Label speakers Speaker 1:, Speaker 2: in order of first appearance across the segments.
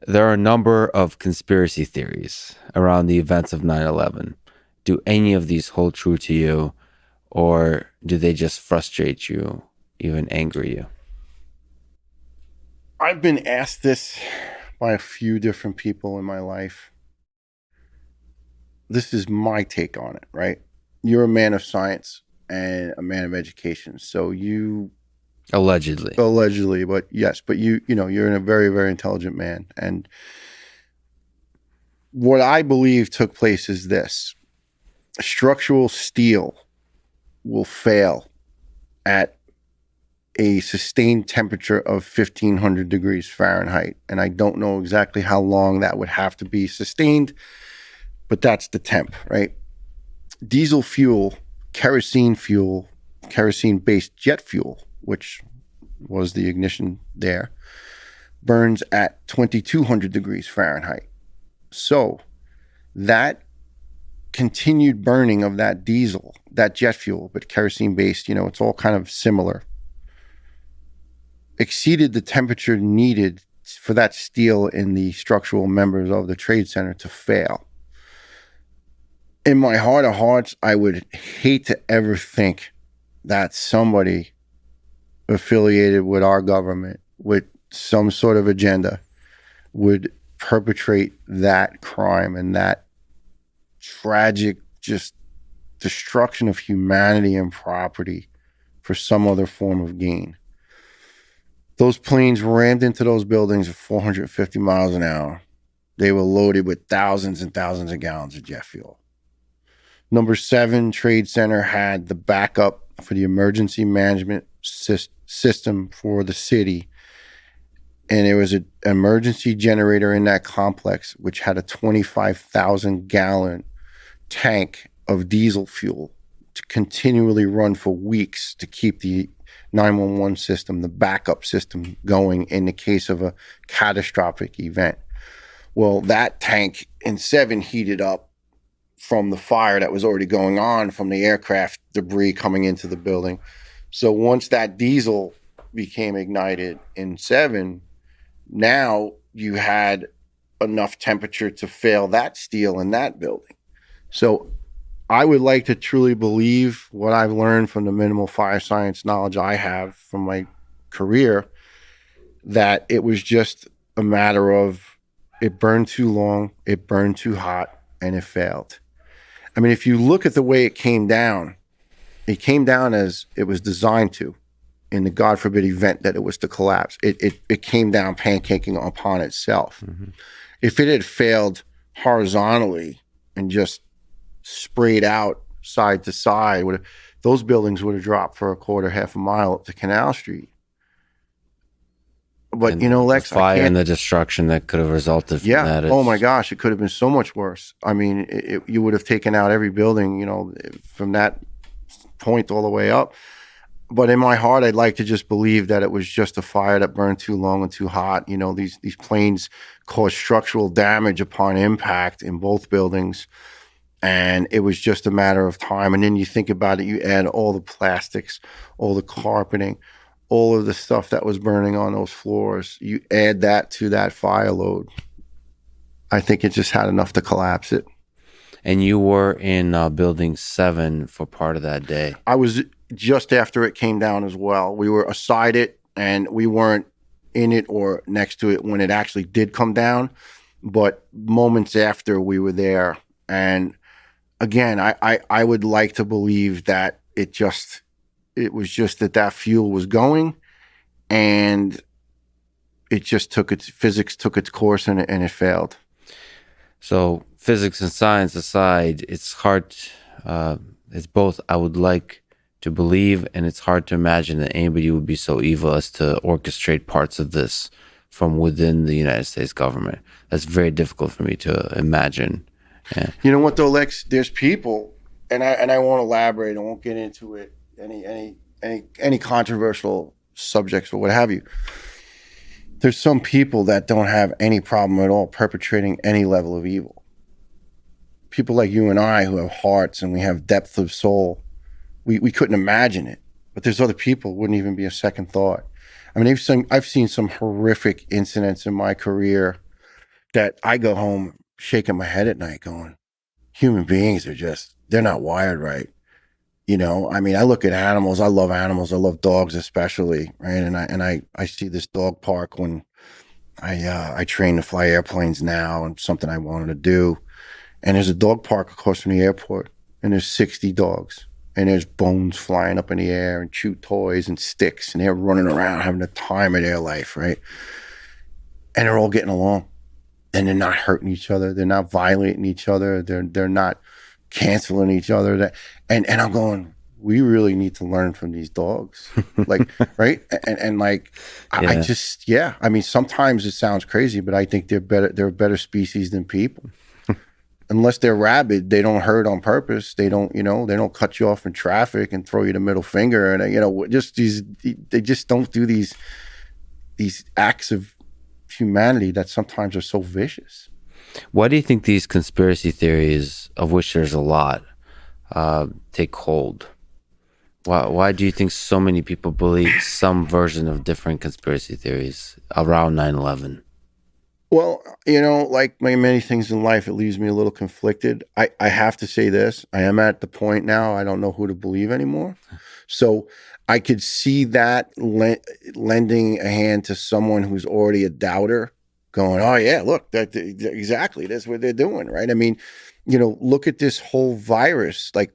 Speaker 1: There are a number of conspiracy theories around the events of 9/11. Do any of these hold true to you, or do they just frustrate you, even anger you?
Speaker 2: I've been asked this by a few different people in my life. This is my take on it, right? You're a man of science and a man of education. So you
Speaker 1: Allegedly.
Speaker 2: allegedly, but yes, but you're a very, very intelligent man. And what I believe took place is this: structural steel will fail at a sustained temperature of 1500 degrees Fahrenheit. And I don't know exactly how long that would have to be sustained, but that's the temp, right? Diesel fuel, kerosene based jet fuel, which was the ignition there, burns at 2200 degrees Fahrenheit. So that continued burning of that diesel, that jet fuel, but kerosene based, it's all kind of similar, exceeded the temperature needed for that steel in the structural members of the trade center to fail. In my heart of hearts, I would hate to ever think that somebody affiliated with our government with some sort of agenda would perpetrate that crime and that tragic just destruction of humanity and property for some other form of gain. Those planes rammed into those buildings at 450 miles an hour. They were loaded with thousands and thousands of gallons of jet fuel. Number 7 Trade Center had the backup for the emergency management system for the city. And there was an emergency generator in that complex, which had a 25,000 gallon tank of diesel fuel to continually run for weeks to keep the 911 system, the backup system, going in the case of a catastrophic event. Well, that tank in 7 heated up from the fire that was already going on from the aircraft debris coming into the building. So once that diesel became ignited in 7, now you had enough temperature to fail that steel in that building. So I would like to truly believe what I've learned from the minimal fire science knowledge I have from my career, that it was just a matter of it burned too long, it burned too hot, and it failed. I mean, if you look at the way it came down as it was designed to, in the God forbid event that it was to collapse. It came down pancaking upon itself. Mm-hmm. If it had failed horizontally and just sprayed out side to side, those buildings would have dropped for a quarter, half a mile up to Canal Street. But
Speaker 1: and
Speaker 2: Lex,
Speaker 1: the fire and the destruction that could have resulted from that.
Speaker 2: Oh my gosh, it could have been so much worse. I mean, you would have taken out every building, from that point all the way up. But in my heart, I'd like to just believe that it was just a fire that burned too long and too hot. These planes caused structural damage upon impact in both buildings, and it was just a matter of time. And then you think about it, you add all the plastics, all the carpeting, all of the stuff that was burning on those floors. You add that to that fire load. I think it just had enough to collapse it.
Speaker 1: And you were in Building 7 for part of that day.
Speaker 2: I was just after it came down as well. We were aside it, and we weren't in it or next to it when it actually did come down. But moments after, we were there. And again, I would like to believe that it was just that fuel was going, and it just physics took its course, and it failed.
Speaker 1: So physics and science aside, it's hard. It's both. I would like to believe, and it's hard to imagine that anybody would be so evil as to orchestrate parts of this from within the United States government. That's very difficult for me to imagine. Yeah.
Speaker 2: You know what though, Lex? There's people, and I won't elaborate. I won't get into it. Any controversial subjects or what have you. There's some people that don't have any problem at all perpetrating any level of evil. People like you and I who have hearts and we have depth of soul, we couldn't imagine it. But there's other people, wouldn't even be a second thought. I mean, I've seen some horrific incidents in my career that I go home shaking my head at night going, human beings are just, they're not wired right. You know, I mean, I look at animals. I love animals. I love dogs, especially, right? And I see this dog park when I train to fly airplanes now, and something I wanted to do. And there's a dog park across from the airport, and there's 60 dogs, and there's bones flying up in the air, and chew toys and sticks, and they're running around having the time of their life, right? And they're all getting along, and they're not hurting each other. They're not violating each other. They're not canceling each other. And I'm going, we really need to learn from these dogs, like, right? And like, I
Speaker 1: Yeah.
Speaker 2: just, yeah. I mean, sometimes it sounds crazy, but I think they're better. They're a better species than people. Unless they're rabid, they don't hurt on purpose. They don't, they don't cut you off in traffic and throw you the middle finger. And just they just don't do these acts of humanity that sometimes are so vicious.
Speaker 1: Why do you think these conspiracy theories, of which there's a lot, take hold? Why do you think so many people believe some version of different conspiracy theories around 9/11?
Speaker 2: Well, like many things in life, it leaves me a little conflicted. I have to say this. I am at the point now, I don't know who to believe anymore. So I could see that lending a hand to someone who's already a doubter going, oh, yeah, look, exactly. That's what they're doing, right? I mean, look at this whole virus. Like,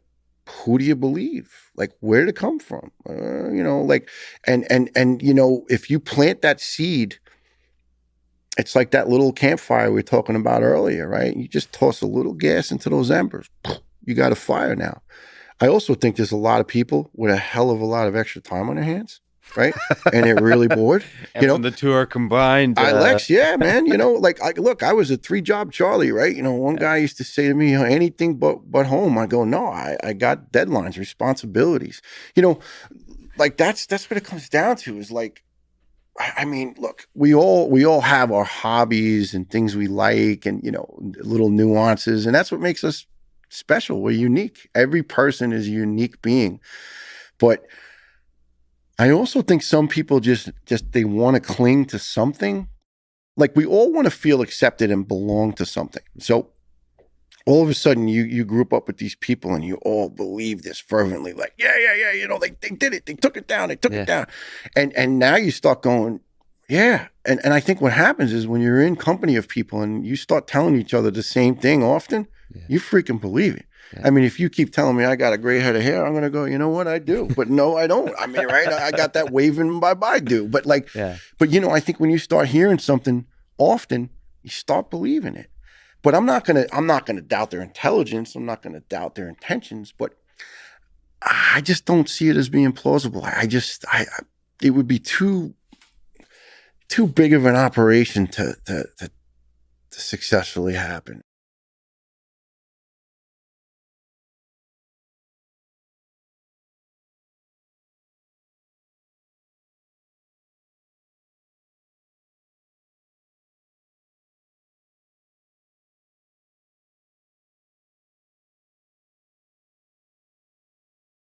Speaker 2: who do you believe? Like, where did it come from? Like, and if you plant that seed, it's like that little campfire we were talking about earlier, right? You just toss a little gas into those embers. You got a fire now. I also think there's a lot of people with a hell of a lot of extra time on their hands, right? And they're really bored.
Speaker 1: And when the two are combined,
Speaker 2: Lex, yeah, man. Like, look, I was a 3-job Charlie, right? One guy used to say to me, anything but home. I go, no, I got deadlines, responsibilities. Like that's what it comes down to is like, I mean, look, we all have our hobbies and things we like and, little nuances. And that's what makes us special. We're unique. Every person is a unique being. But I also think some people just they want to cling to something. Like we all want to feel accepted and belong to something. So all of a sudden you group up with these people and you all believe this fervently, like, yeah, they did it. They took it down. It down. And now you start going, yeah. And I think what happens is when you're in company of people and you start telling each other the same thing often, you freaking believe it. Yeah. I mean, if you keep telling me I got a gray head of hair, I'm going to go, you know what, I do. But no, I don't. I mean, right? I got that waving bye-bye do. But like, but I think when you start hearing something often, you start believing it. But I'm not gonna doubt their intelligence. I'm not gonna doubt their intentions. But I just don't see it as being plausible. It would be too big of an operation to successfully happen.